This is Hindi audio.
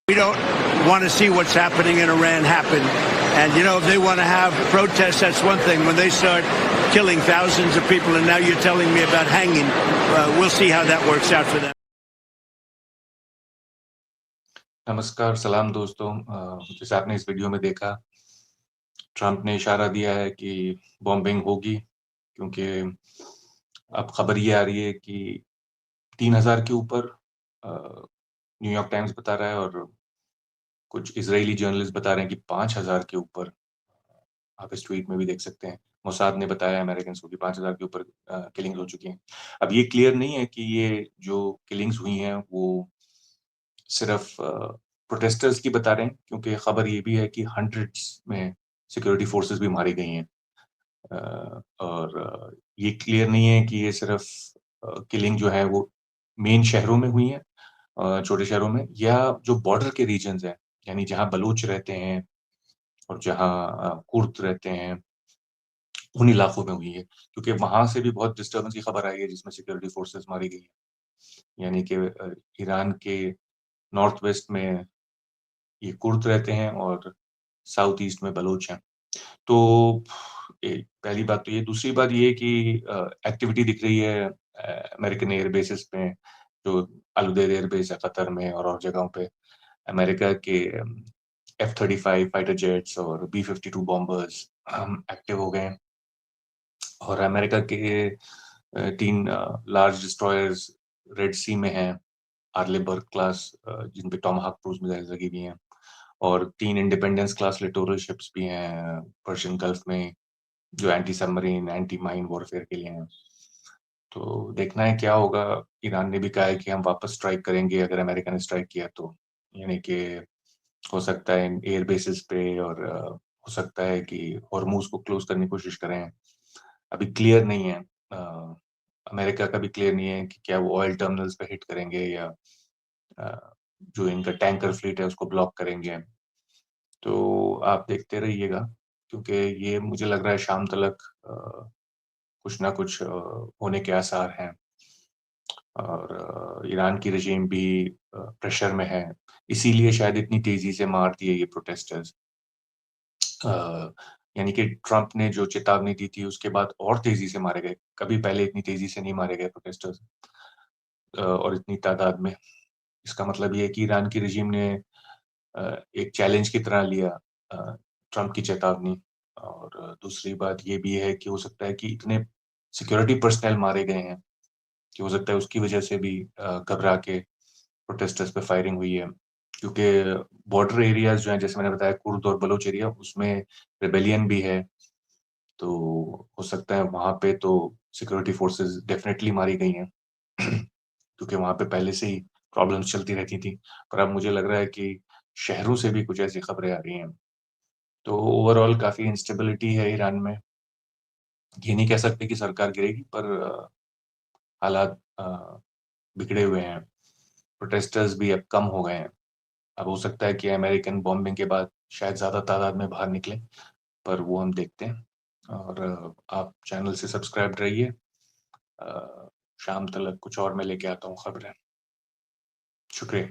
We don't want to see what's happening in Iran happen. And, if they want to have protests, that's one thing. When they start killing thousands of people, and now you're telling me about hanging, we'll see how that works out for them. नमस्कार, सलाम दोस्तों। जैसे आपने इस वीडियो में देखा, ट्रंप ने इशारा दिया है कि बॉम्बिंग होगी, क्योंकि अब खबर ये आ रही है कि 3000 के ऊपर न्यूयॉर्क टाइम्स बता रहा है और कुछ इजरायली जर्नलिस्ट बता रहे हैं कि 5000 के ऊपर, आप इस ट्वीट में भी देख सकते हैं, मोसाद ने बताया अमेरिकन को कि 5000 के ऊपर किलिंग्स हो चुकी हैं। अब ये क्लियर नहीं है कि ये जो किलिंग्स हुई हैं वो सिर्फ प्रोटेस्टर्स की बता रहे हैं, क्योंकि खबर ये भी है कि हंड्रेड्स में सिक्योरिटी फोर्सेस भी मारी गई हैं। और ये क्लियर नहीं है कि ये सिर्फ किलिंग जो है वो मेन शहरों में हुई है, छोटे शहरों में, या जो बॉर्डर के रीजन्स हैं, यानी जहाँ बलूच रहते हैं और जहाँ कुर्द रहते हैं, उन इलाकों में हुई है, क्योंकि वहां से भी बहुत डिस्टर्बेंस की खबर आई है जिसमें सिक्योरिटी फोर्सेस मारी गई है। यानी कि ईरान के नॉर्थ वेस्ट में ये कुर्द रहते हैं और साउथ ईस्ट में बलोच हैं। तो पहली बात तो ये, दूसरी बात ये कि एक्टिविटी दिख रही है अमेरिकन एयर बेसिस पे, जो अल-उदेद एयर बेस है कतर में और जगहों पे। अमेरिका के F-35 फाइटर जेट्स और B-52 बॉम्बर्स एक्टिव हो गए हैं, और अमेरिका के 3 लार्ज डिस्ट्रॉयर्स रेड सी में हैं, आर्लेबर्ग क्लास, जिन पे टॉमाहाक क्रूज मिसाइल्स लगी हुई हैं, और 3 इंडिपेंडेंस क्लास लिटोरल शिप्स भी हैं पर्शियन गल्फ में, जो anti submarine, anti mine warfare के लिए हैं। तो देखना है क्या होगा। ईरान ने भी कहा है कि हम वापस स्ट्राइक करेंगे अगर अमेरिका ने स्ट्राइक किया तो, यानी कि हो सकता है एयर बेसिस पे, और हो सकता है कि हॉर्मूज को क्लोज करने की कोशिश करें। अभी क्लियर नहीं है, अमेरिका का भी क्लियर नहीं है कि क्या वो ऑयल टर्मिनल्स पे हिट करेंगे या जो इनका टैंकर फ्लीट है उसको ब्लॉक करेंगे। तो आप देखते रहिएगा, क्योंकि ये मुझे लग रहा है शाम तक कुछ ना कुछ होने के आसार हैं, और ईरान की रजीम भी प्रेशर में है, इसीलिए शायद इतनी तेजी से मार दिए ये प्रोटेस्टर्स। यानी कि ट्रंप ने जो चेतावनी दी थी उसके बाद और तेजी से मारे गए, कभी पहले इतनी तेजी से नहीं मारे गए प्रोटेस्टर्स और इतनी तादाद में। इसका मतलब ये है कि ईरान की रजीम ने एक चैलेंज की तरह लिया ट्रंप की चेतावनी। और दूसरी बात ये भी है कि हो सकता है कि इतने सिक्योरिटी पर्सनल मारे गए हैं कि हो सकता है उसकी वजह से भी घबरा के प्रोटेस्टर्स पे फायरिंग हुई है, क्योंकि बॉर्डर एरियाज जो हैं, जैसे मैंने बताया कुर्द और बलोच एरिया, उसमें रिबेलियन भी है, तो हो सकता है वहां पे तो सिक्योरिटी फोर्सेस डेफिनेटली मारी गई हैं क्योंकि वहां पे पहले से ही प्रॉब्लम्स चलती रहती थी। पर अब मुझे लग रहा है कि शहरों से भी कुछ ऐसी खबरें आ रही हैं। तो ओवरऑल काफी इंस्टेबिलिटी है ईरान में। ये नहीं कह सकते कि सरकार गिरेगी, पर हालात बिगड़े हुए हैं। प्रोटेस्टर्स भी अब कम हो गए हैं। अब हो सकता है कि अमेरिकन बॉम्बिंग के बाद शायद ज्यादा तादाद में बाहर निकले, पर वो हम देखते हैं। और आप चैनल से सब्सक्राइब रहिए। शाम तक कुछ और मैं लेके आता हूँ खबरें। शुक्रिया।